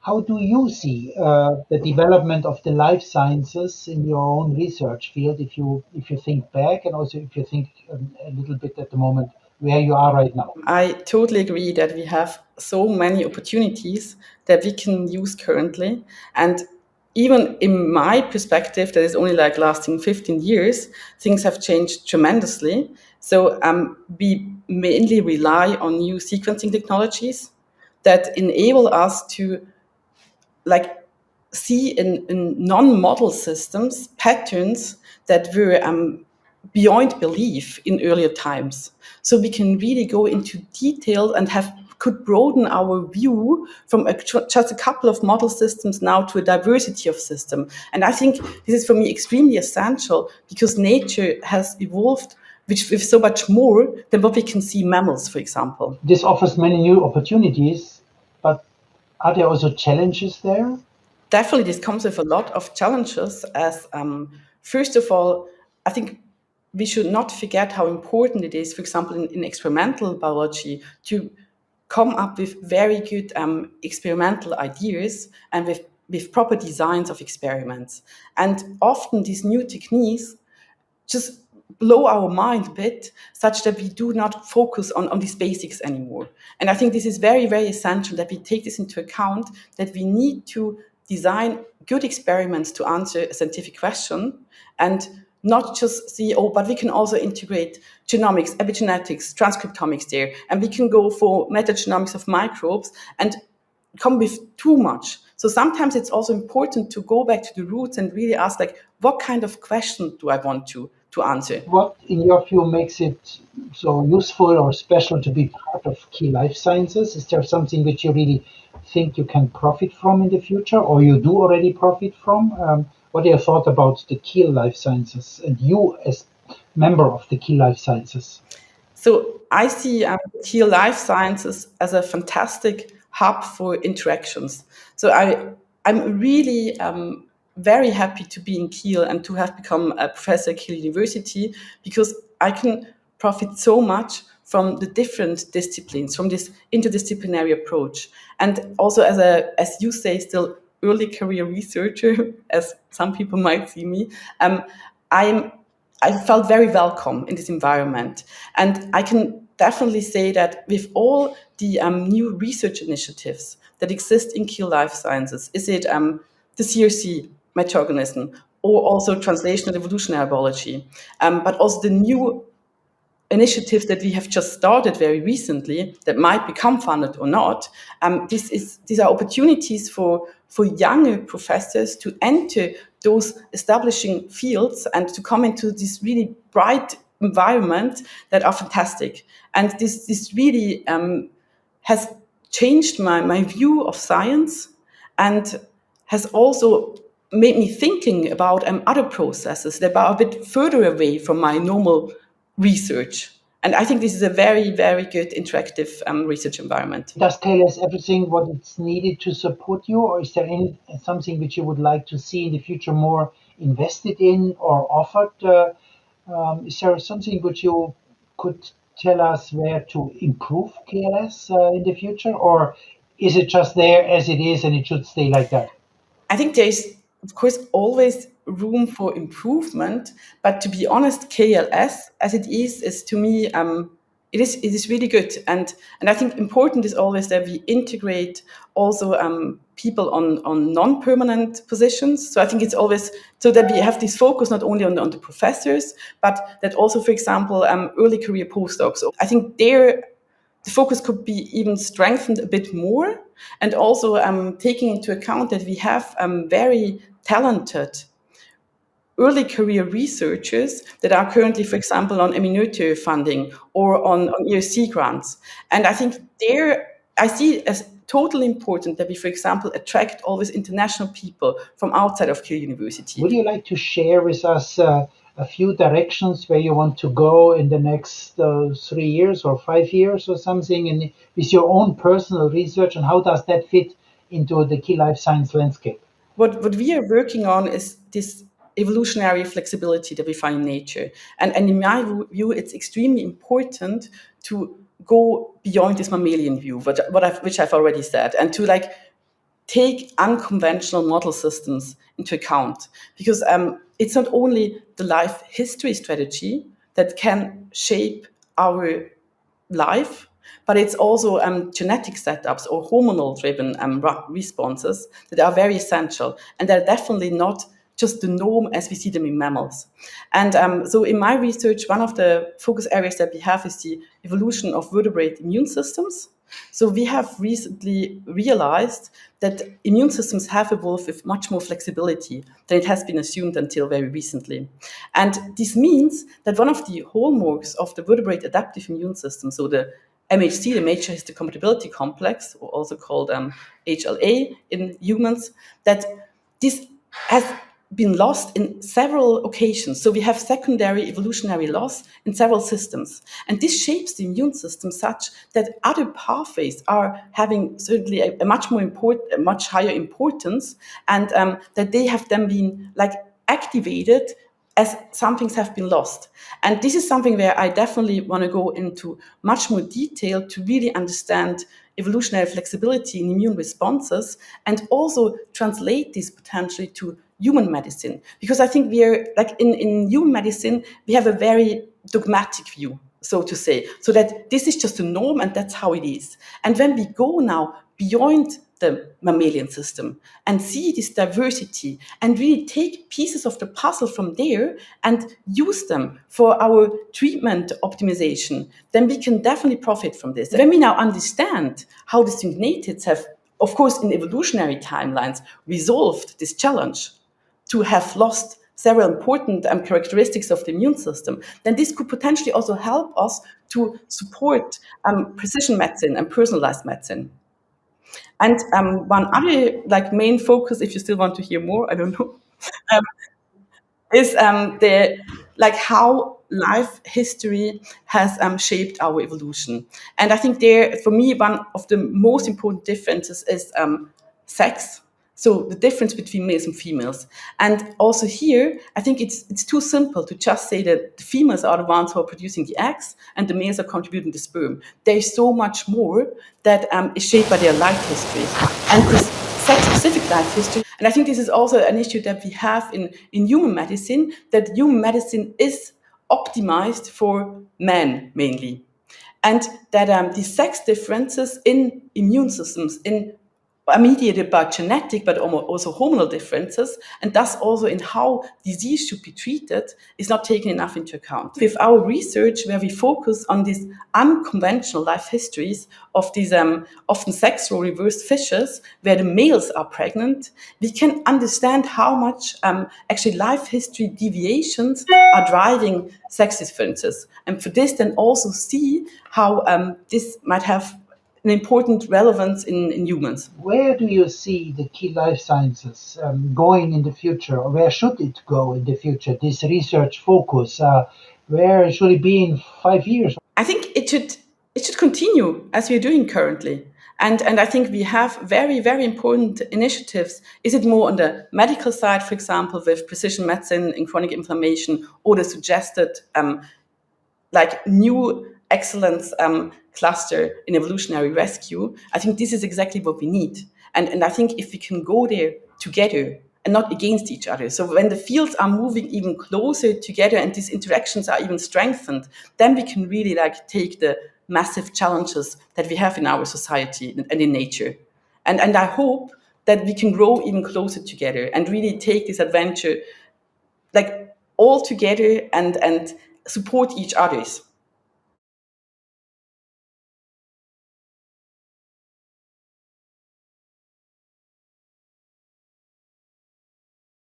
How do you see the development of the life sciences in your own research field, if you think back, and also if you think a little bit at the moment where you are right now? I totally agree that we have so many opportunities that we can use currently. And even in my perspective, that is only like lasting 15 years, things have changed tremendously. So we mainly rely on new sequencing technologies that enable us to like see in non-model systems patterns that were beyond belief in earlier times. So we can really go into detail and could broaden our view from just a couple of model systems now to a diversity of system. And I think this is for me extremely essential because nature has evolved with so much more than what we can see mammals, for example. This offers many new opportunities, but are there also challenges there? Definitely, this comes with a lot of challenges. As first of all, I think we should not forget how important it is, for example, in experimental biology, to come up with very good experimental ideas and with proper designs of experiments. And often these new techniques just blow our mind a bit, such that we do not focus on these basics anymore. And I think this is very, very essential that we take this into account, that we need to design good experiments to answer a scientific question and not just see, oh, but we can also integrate genomics, epigenetics, transcriptomics there, and we can go for metagenomics of microbes and come with too much. So sometimes it's also important to go back to the roots and really ask, like, what kind of question do I want to answer? What, in your view, makes it so useful or special to be part of Key Life Sciences? Is there something which you really think you can profit from in the future, or you do already profit from? What are your thoughts about the Key Life Sciences and you as member of the Key Life Sciences? So I see Kiel Life Sciences as a fantastic hub for interactions. So I'm really very happy to be in Kiel and to have become a professor at Kiel University because I can profit so much from the different disciplines, from this interdisciplinary approach, and also as you say, still early career researcher, as some people might see me. I'm I felt very welcome in this environment. And I can definitely say that with all the new research initiatives that exist in Kiel Life Sciences, is it the CRC metaorganism or also translational evolutionary biology, but also the new initiatives that we have just started very recently that might become funded or not, these are opportunities for younger professors to enter those establishing fields and to come into this really bright environment that are fantastic. And this really has changed my view of science and has also made me thinking about other processes that are a bit further away from my normal research. And I think this is a very, very good interactive research environment. Does KLS everything what it's needed to support you, or is there any something which you would like to see in the future more invested in or offered? Is there something which you could tell us where to improve KLS in the future, or is it just there as it is and it should stay like that? I think there's, of course, always room for improvement. But to be honest, KLS, as it is to me, it is really good. And I think important is always that we integrate also people on non-permanent positions. So I think it's always so that we have this focus not only on the professors, but that also, for example, early career postdocs. So I think the focus could be even strengthened a bit more, and also taking into account that we have very talented early career researchers that are currently, for example, on Eminöte funding or on ERC grants. And I think I see it as totally important that we, for example, attract always international people from outside of Kiel University. Would you like to share with us a few directions where you want to go in the next 3 years or 5 years or something, and with your own personal research, and how does that fit into the key life science landscape? What we are working on is this evolutionary flexibility that we find in nature. And in my view, it's extremely important to go beyond this mammalian view, which I've already said, and to like take unconventional model systems into account, because it's not only the life history strategy that can shape our life, but it's also genetic setups or hormonal-driven responses that are very essential, and they're definitely not just the norm as we see them in mammals. And so in my research, one of the focus areas that we have is the evolution of vertebrate immune systems. So we have recently realized that immune systems have evolved with much more flexibility than it has been assumed until very recently. And this means that one of the hallmarks of the vertebrate adaptive immune system, so the MHC, the major histocompatibility complex, or also called HLA in humans, that this has been lost in several occasions. So we have secondary evolutionary loss in several systems. And this shapes the immune system such that other pathways are having certainly a much higher importance, and that they have then been activated as some things have been lost. And this is something where I definitely want to go into much more detail to really understand evolutionary flexibility in immune responses, and also translate this potentially to human medicine. Because I think we are, in human medicine, we have a very dogmatic view, so to say, so that this is just a norm and that's how it is. And when we go now beyond the mammalian system and see this diversity and really take pieces of the puzzle from there and use them for our treatment optimization, then we can definitely profit from this. When we now understand how the syngnathids have, of course, in evolutionary timelines, resolved this challenge to have lost several important characteristics of the immune system, then this could potentially also help us to support precision medicine and personalized medicine. And one other main focus, if you still want to hear more, I don't know, um, is the how life history has shaped our evolution. And I think there, for me, one of the most important differences is sex. So the difference between males and females. And also here, I think it's too simple to just say that the females are the ones who are producing the eggs and the males are contributing the sperm. There is so much more that is shaped by their life history. And this sex-specific life history. And I think this is also an issue that we have in human medicine, that human medicine is optimized for men mainly. And that these sex differences in immune systems are mediated by genetic, but also hormonal differences, and thus also in how disease should be treated, is not taken enough into account. With our research, where we focus on these unconventional life histories of these often sexual reversed fishes, where the males are pregnant, we can understand how much actually life history deviations are driving sex differences. And for this, then also see how this might have an important relevance in humans. Where do you see the key life sciences going in the future, or where should it go in the future? This research focus, where should it be in 5 years? I think it should continue as we're doing currently. And I think we have very, very important initiatives. Is it more on the medical side, for example, with precision medicine in chronic inflammation, or the suggested new excellence cluster in evolutionary rescue? I think this is exactly what we need. And I think if we can go there together and not against each other, so when the fields are moving even closer together and these interactions are even strengthened, then we can really take the massive challenges that we have in our society and in nature. And I hope that we can grow even closer together and really take this adventure all together and support each other's.